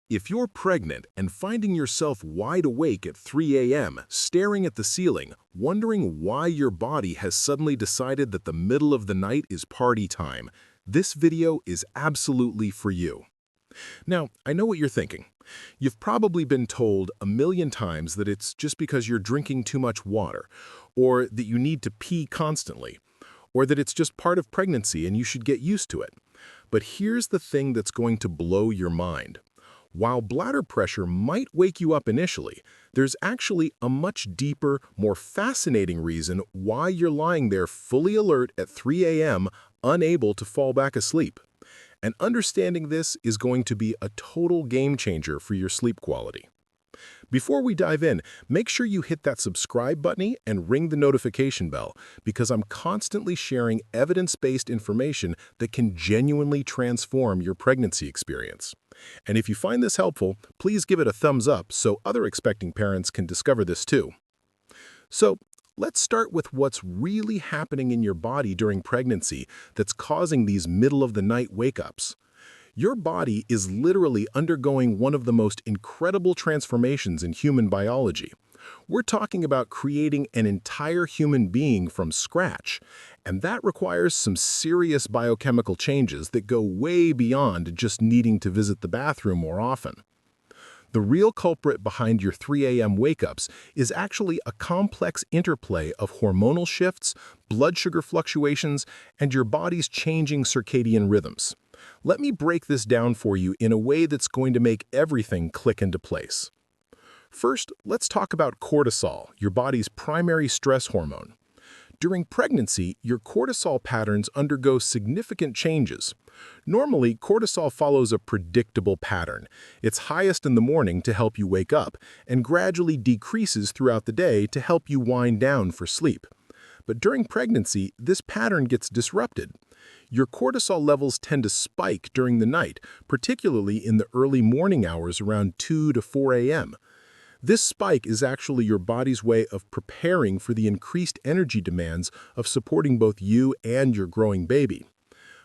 If you're pregnant and finding yourself wide awake at 3 a.m., staring at the ceiling, wondering why your body has suddenly decided that the middle of the night is party time, this video is absolutely for you. Now, I know what you're thinking. You've probably been told a million times that it's just because you're drinking too much water, or that you need to pee constantly, or that it's just part of pregnancy and you should get used to it. But here's the thing that's going to blow your mind. While bladder pressure might wake you up initially, there's actually a much deeper, more fascinating reason why you're lying there fully alert at 3 a.m., unable to fall back asleep. And understanding this is going to be a total game changer for your sleep quality. Before we dive in, make sure you hit that subscribe button and ring the notification bell, because I'm constantly sharing evidence-based information that can genuinely transform your pregnancy experience. And if you find this helpful, please give it a thumbs up so other expecting parents can discover this too. So, let's start with what's really happening in your body during pregnancy that's causing these middle-of-the-night wake-ups. Your body is literally undergoing one of the most incredible transformations in human biology. We're talking about creating an entire human being from scratch, and that requires some serious biochemical changes that go way beyond just needing to visit the bathroom more often. The real culprit behind your 3 a.m. wake-ups is actually a complex interplay of hormonal shifts, blood sugar fluctuations, and your body's changing circadian rhythms. Let me break this down for you in a way that's going to make everything click into place. First, let's talk about cortisol, your body's primary stress hormone. During pregnancy, your cortisol patterns undergo significant changes. Normally, cortisol follows a predictable pattern. It's highest in the morning to help you wake up, and gradually decreases throughout the day to help you wind down for sleep. But during pregnancy, this pattern gets disrupted. Your cortisol levels tend to spike during the night, particularly in the early morning hours around 2 to 4 a.m. This spike is actually your body's way of preparing for the increased energy demands of supporting both you and your growing baby.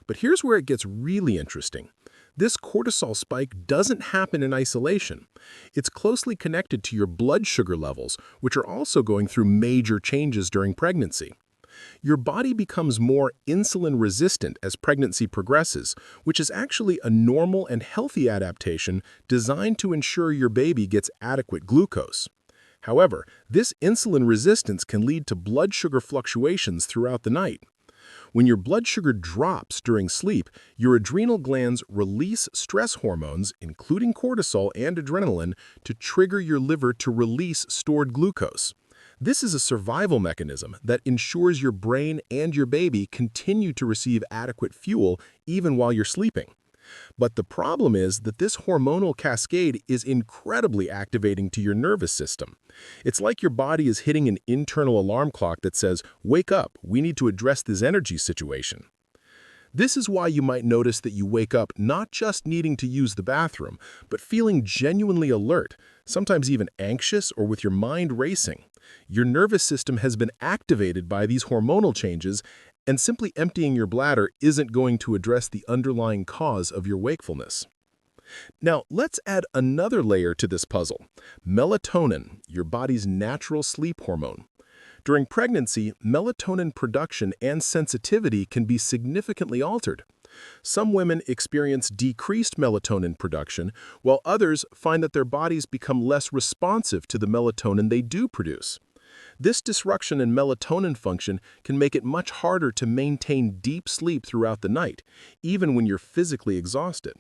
But here's where it gets really interesting. This cortisol spike doesn't happen in isolation. It's closely connected to your blood sugar levels, which are also going through major changes during pregnancy. Your body becomes more insulin-resistant as pregnancy progresses, which is actually a normal and healthy adaptation designed to ensure your baby gets adequate glucose. However, this insulin resistance can lead to blood sugar fluctuations throughout the night. When your blood sugar drops during sleep, your adrenal glands release stress hormones, including cortisol and adrenaline, to trigger your liver to release stored glucose. This is a survival mechanism that ensures your brain and your baby continue to receive adequate fuel even while you're sleeping. But the problem is that this hormonal cascade is incredibly activating to your nervous system. It's like your body is hitting an internal alarm clock that says, "Wake up, we need to address this energy situation." This is why you might notice that you wake up not just needing to use the bathroom, but feeling genuinely alert, sometimes even anxious or with your mind racing. Your nervous system has been activated by these hormonal changes, and simply emptying your bladder isn't going to address the underlying cause of your wakefulness. Now, let's add another layer to this puzzle: melatonin, your body's natural sleep hormone. During pregnancy, melatonin production and sensitivity can be significantly altered. Some women experience decreased melatonin production, while others find that their bodies become less responsive to the melatonin they do produce. This disruption in melatonin function can make it much harder to maintain deep sleep throughout the night, even when you're physically exhausted.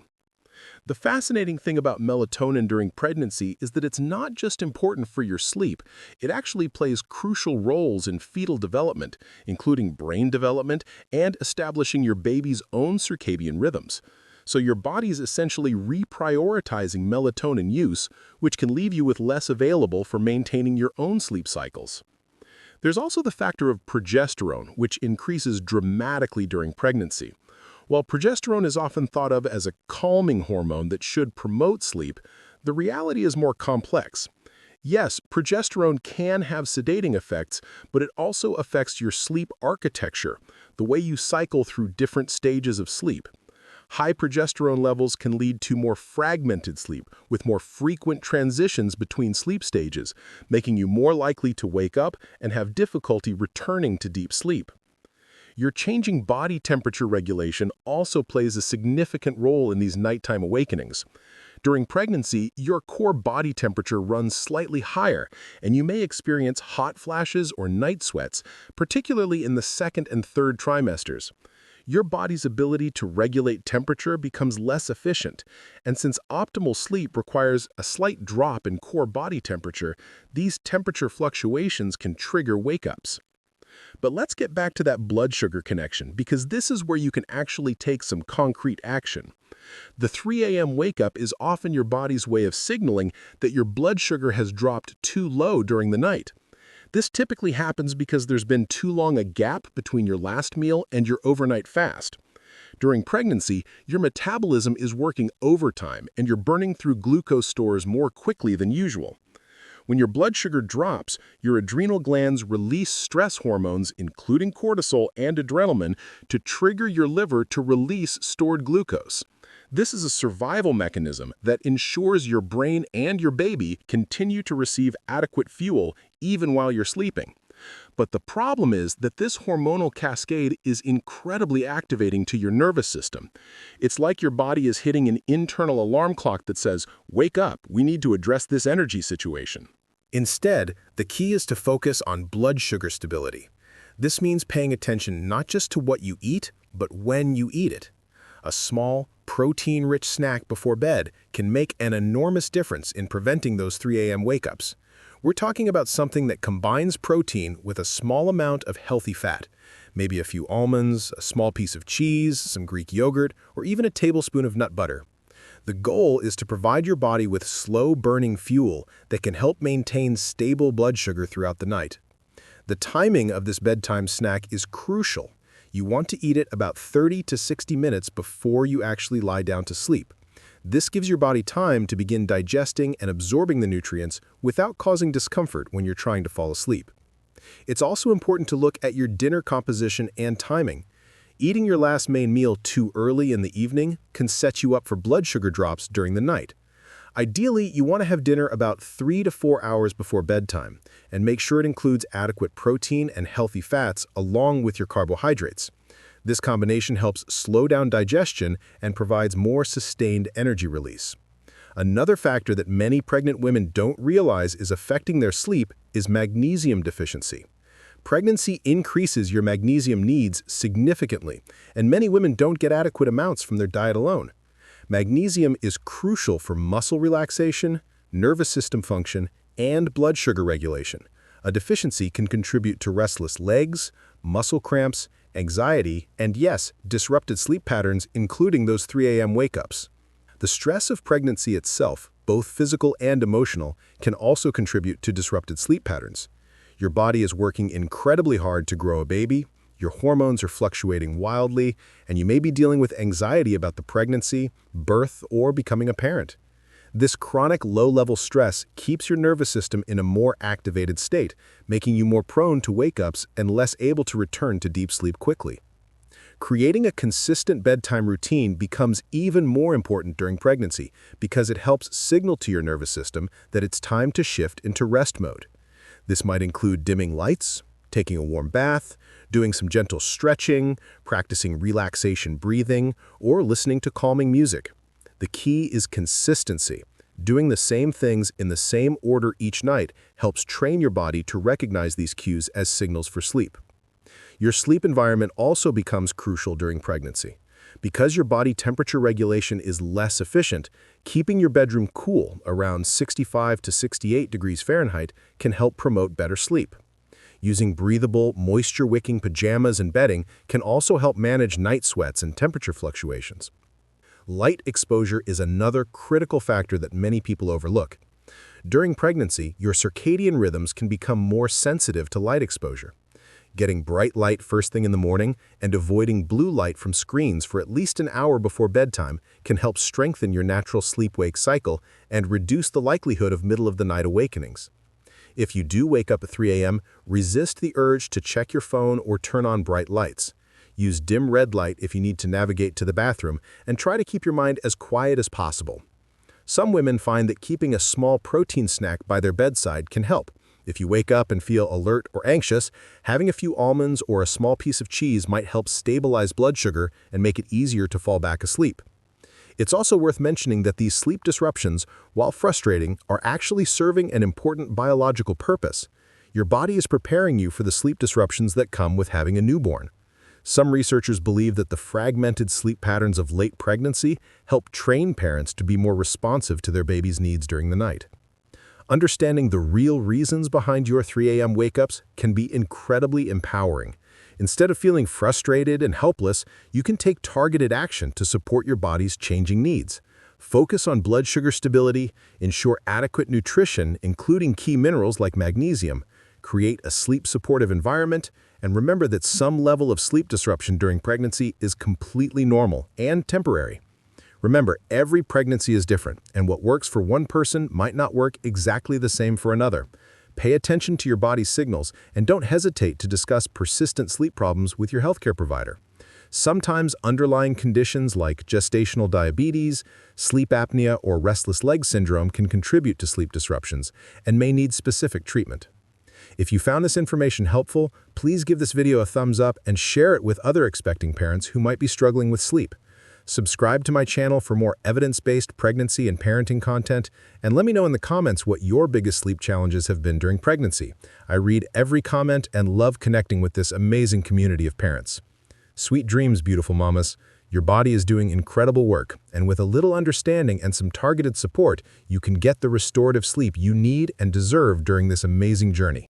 The fascinating thing about melatonin during pregnancy is that it's not just important for your sleep, it actually plays crucial roles in fetal development, including brain development and establishing your baby's own circadian rhythms. So your body's essentially reprioritizing melatonin use, which can leave you with less available for maintaining your own sleep cycles. There's also the factor of progesterone, which increases dramatically during pregnancy. While progesterone is often thought of as a calming hormone that should promote sleep, the reality is more complex. Yes, progesterone can have sedating effects, but it also affects your sleep architecture, the way you cycle through different stages of sleep. High progesterone levels can lead to more fragmented sleep, with more frequent transitions between sleep stages, making you more likely to wake up and have difficulty returning to deep sleep. Your changing body temperature regulation also plays a significant role in these nighttime awakenings. During pregnancy, your core body temperature runs slightly higher, and you may experience hot flashes or night sweats, particularly in the second and third trimesters. Your body's ability to regulate temperature becomes less efficient, and since optimal sleep requires a slight drop in core body temperature, these temperature fluctuations can trigger wake-ups. But let's get back to that blood sugar connection, because this is where you can actually take some concrete action. The 3 a.m. wake-up is often your body's way of signaling that your blood sugar has dropped too low during the night. This typically happens because there's been too long a gap between your last meal and your overnight fast. During pregnancy, your metabolism is working overtime and you're burning through glucose stores more quickly than usual. When your blood sugar drops, your adrenal glands release stress hormones, including cortisol and adrenaline, to trigger your liver to release stored glucose. This is a survival mechanism that ensures your brain and your baby continue to receive adequate fuel even while you're sleeping. But the problem is that this hormonal cascade is incredibly activating to your nervous system. It's like your body is hitting an internal alarm clock that says, "Wake up, we need to address this energy situation." Instead, the key is to focus on blood sugar stability. This means paying attention not just to what you eat, but when you eat it. A small, protein-rich snack before bed can make an enormous difference in preventing those 3 a.m. wake-ups. We're talking about something that combines protein with a small amount of healthy fat, maybe a few almonds, a small piece of cheese, some Greek yogurt, or even a tablespoon of nut butter. The goal is to provide your body with slow-burning fuel that can help maintain stable blood sugar throughout the night. The timing of this bedtime snack is crucial. You want to eat it about 30 to 60 minutes before you actually lie down to sleep. This gives your body time to begin digesting and absorbing the nutrients without causing discomfort when you're trying to fall asleep. It's also important to look at your dinner composition and timing. Eating your last main meal too early in the evening can set you up for blood sugar drops during the night. Ideally, you want to have dinner about 3 to 4 hours before bedtime, and make sure it includes adequate protein and healthy fats along with your carbohydrates. This combination helps slow down digestion and provides more sustained energy release. Another factor that many pregnant women don't realize is affecting their sleep is magnesium deficiency. Pregnancy increases your magnesium needs significantly, and many women don't get adequate amounts from their diet alone. Magnesium is crucial for muscle relaxation, nervous system function, and blood sugar regulation. A deficiency can contribute to restless legs, muscle cramps, anxiety, and yes, disrupted sleep patterns, including those 3 a.m. wake-ups. The stress of pregnancy itself, both physical and emotional, can also contribute to disrupted sleep patterns. Your body is working incredibly hard to grow a baby, your hormones are fluctuating wildly, and you may be dealing with anxiety about the pregnancy, birth, or becoming a parent. This chronic low-level stress keeps your nervous system in a more activated state, making you more prone to wake-ups and less able to return to deep sleep quickly. Creating a consistent bedtime routine becomes even more important during pregnancy because it helps signal to your nervous system that it's time to shift into rest mode. This might include dimming lights, taking a warm bath, doing some gentle stretching, practicing relaxation breathing, or listening to calming music. The key is consistency. Doing the same things in the same order each night helps train your body to recognize these cues as signals for sleep. Your sleep environment also becomes crucial during pregnancy. Because your body temperature regulation is less efficient, keeping your bedroom cool around 65 to 68 degrees Fahrenheit can help promote better sleep. Using breathable, moisture-wicking pajamas and bedding can also help manage night sweats and temperature fluctuations. Light exposure is another critical factor that many people overlook. During pregnancy, your circadian rhythms can become more sensitive to light exposure. Getting bright light first thing in the morning and avoiding blue light from screens for at least an hour before bedtime can help strengthen your natural sleep-wake cycle and reduce the likelihood of middle-of-the-night awakenings. If you do wake up at 3 a.m., resist the urge to check your phone or turn on bright lights. Use dim red light if you need to navigate to the bathroom, and try to keep your mind as quiet as possible. Some women find that keeping a small protein snack by their bedside can help. If you wake up and feel alert or anxious, having a few almonds or a small piece of cheese might help stabilize blood sugar and make it easier to fall back asleep. It's also worth mentioning that these sleep disruptions, while frustrating, are actually serving an important biological purpose. Your body is preparing you for the sleep disruptions that come with having a newborn. Some researchers believe that the fragmented sleep patterns of late pregnancy help train parents to be more responsive to their baby's needs during the night. Understanding the real reasons behind your 3 a.m. wake-ups can be incredibly empowering. Instead of feeling frustrated and helpless, you can take targeted action to support your body's changing needs. Focus on blood sugar stability, ensure adequate nutrition, including key minerals like magnesium, create a sleep-supportive environment, and remember that some level of sleep disruption during pregnancy is completely normal and temporary. Remember, every pregnancy is different, and what works for one person might not work exactly the same for another. Pay attention to your body's signals and don't hesitate to discuss persistent sleep problems with your healthcare provider. Sometimes underlying conditions like gestational diabetes, sleep apnea, or restless leg syndrome can contribute to sleep disruptions and may need specific treatment. If you found this information helpful, please give this video a thumbs up and share it with other expecting parents who might be struggling with sleep. Subscribe to my channel for more evidence-based pregnancy and parenting content, and let me know in the comments what your biggest sleep challenges have been during pregnancy. I read every comment and love connecting with this amazing community of parents. Sweet dreams, beautiful mamas. Your body is doing incredible work, and with a little understanding and some targeted support, you can get the restorative sleep you need and deserve during this amazing journey.